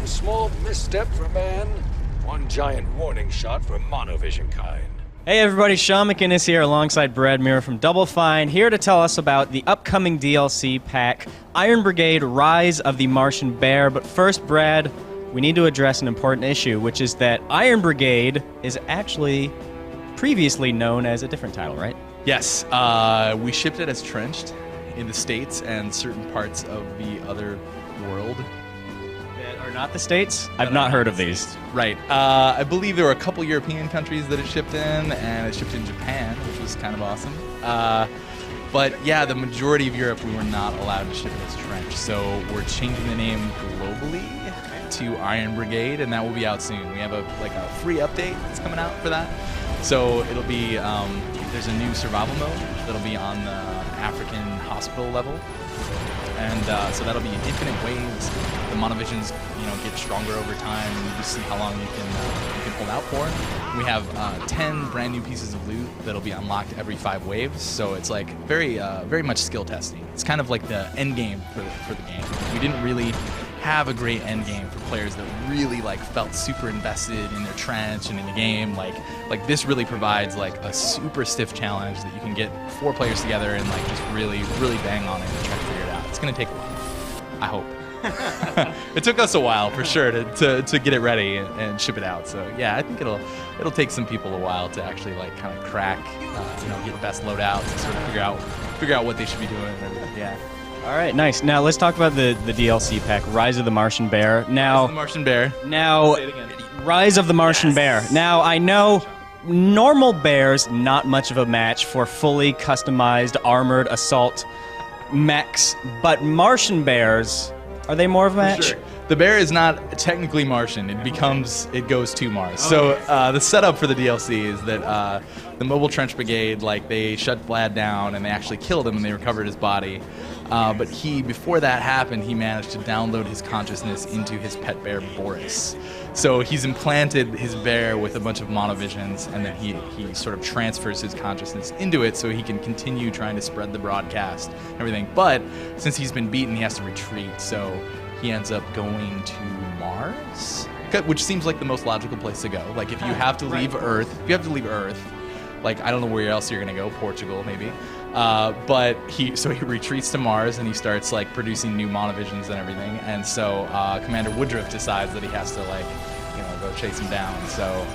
One small misstep for man, one giant warning shot for monovision kind. Hey everybody, Sean McInnes here alongside Brad Muir from Double Fine, here to tell us about the upcoming DLC pack, Iron Brigade Rise of the Martian Bear. But first, Brad, we need to address an important issue, which is that Iron Brigade is actually previously known as a different title, right? Yes, we shipped it as Trenched in the States and certain parts of the other world. That are not the States? I've not heard of these. Right. I believe there were a couple European countries that it shipped in, and it shipped in Japan, which was kind of awesome. But yeah, the majority of Europe, we were not allowed to ship it as Trenched. So we're changing the name globally to Iron Brigade, and that will be out soon. We have a free update that's coming out for that. So it'll be, there's a new survival mode that'll be on the African hospital level. And so that'll be infinite waves. The monovisions, get stronger over time, and you just see how long you can hold out for. We have 10 brand new pieces of loot that'll be unlocked every 5 waves. So it's like very much skill testing. It's kind of like the end game for the game. We didn't really have a great end game for players that really felt super invested in their trench and in the game. Like this really provides a super stiff challenge that you can get 4 players together and just really bang on it and try to figure it out. It's gonna take a while, I hope. It took us a while for sure to get it ready and ship it out. So yeah, I think it'll take some people a while to actually kind of crack, get the best loadouts and sort of figure out what they should be doing and everything. Yeah. All right, nice. Now let's talk about the DLC pack, Rise of the Martian Bear. Now, Rise of the Martian Bear. Now, Say it again. Rise of the Martian Bear. Now, I know normal bears, not much of a match for fully customized armored assault mechs, but Martian bears, are they more of a match? Sure. The bear is not technically Martian. It goes to Mars. So the setup for the DLC is that the Mobile Trench Brigade, they shut Vlad down and they actually killed him and they recovered his body. But before that happened, he managed to download his consciousness into his pet bear, Boris. So he's implanted his bear with a bunch of monovisions, and then he sort of transfers his consciousness into it so he can continue trying to spread the broadcast and everything. But since he's been beaten, he has to retreat, so he ends up going to Mars, which seems like the most logical place to go. If you have to leave Earth, I don't know where else you're gonna go, Portugal maybe. But he retreats to Mars and he starts producing new monovisions and everything. And so Commander Woodruff decides that he has to go chase him down. So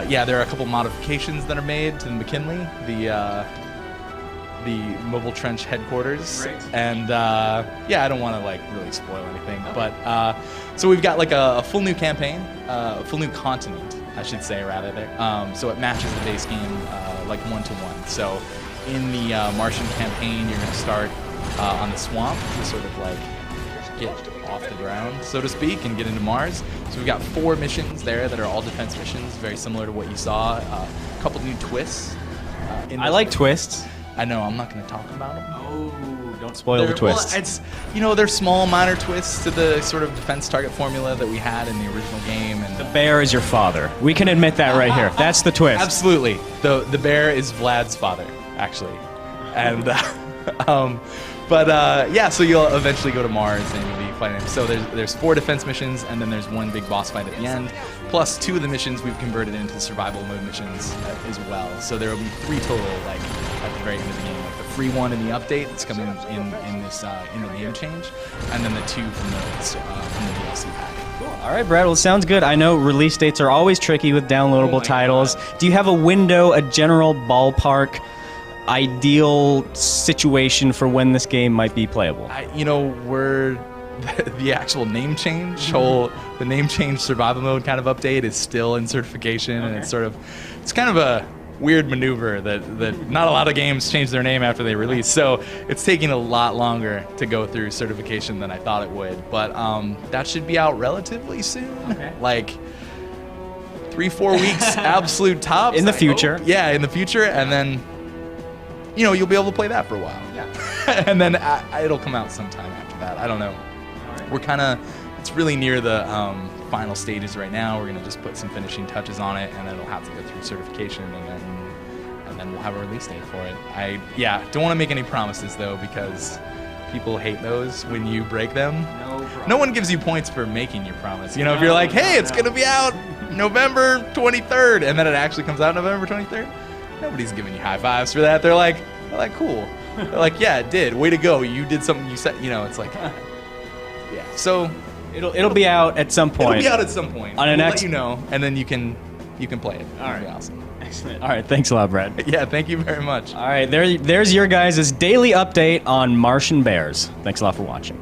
yeah, there are a couple modifications that are made to the McKinley, the Mobile Trench headquarters. Right. And yeah, I don't want to really spoil anything, but so we've got a full new campaign, a full new continent, I should say, rather. So it matches the base game 1-to-1. So in the Martian campaign, you're going to start on the swamp to sort of get off the ground, so to speak, and get into Mars. So we've got 4 missions there that are all defense missions, very similar to what you saw. A couple new twists. I like twists. I know, I'm not going to talk about them. Oh, don't spoil the twists. Well, it's they're small, minor twists to the sort of defense target formula that we had in the original game. And The bear is your father. We can admit that right here. That's the twist. Absolutely. The bear is Vlad's father, actually. And yeah, so you'll eventually go to Mars and you'll be fighting him. So there's 4 defense missions, and then there's 1 big boss fight at the end. Plus 2 of the missions we've converted into survival mode missions as well. So there will be 3 total at the very end of the game. The free one in the update that's coming in the name change, and then the 2 from the DLC pack. All right, Brad, well, it sounds good. I know release dates are always tricky with downloadable titles. God. Do you have a window, a general ballpark, ideal situation for when this game might be playable? We're the actual name change, the name change survival mode kind of update is still in certification, and it's kind of a weird maneuver that not a lot of games change their name after they release. So it's taking a lot longer to go through certification than I thought it would. But that should be out relatively soon. Okay. 3-4 weeks, absolute tops. In the future. Yeah, in the future, and then you'll be able to play that for a while. Yeah. And then it'll come out sometime after that. I don't know. We're it's really near the final stages right now. We're gonna just put some finishing touches on it, and then it'll have to go through certification, and then we'll have a release date for it. I don't want to make any promises though, because People hate those when you break them. No problem. No one gives you points for making your promise. You know, if you're like, hey, it's going to be out November 23rd, and then it actually comes out November 23rd, nobody's giving you high fives for that. They're like, cool. They're like, yeah, it did. Way to go. You did something you said. You know, it's like, yeah. So It'll be out at some point. it'll be out at some point. On a We'll next- let you know, and then you can play it. All It'll be right. awesome. Excellent. All right, thanks a lot, Brad. Yeah, thank you very much. All right, there's your guys' daily update on Martian bears. Thanks a lot for watching.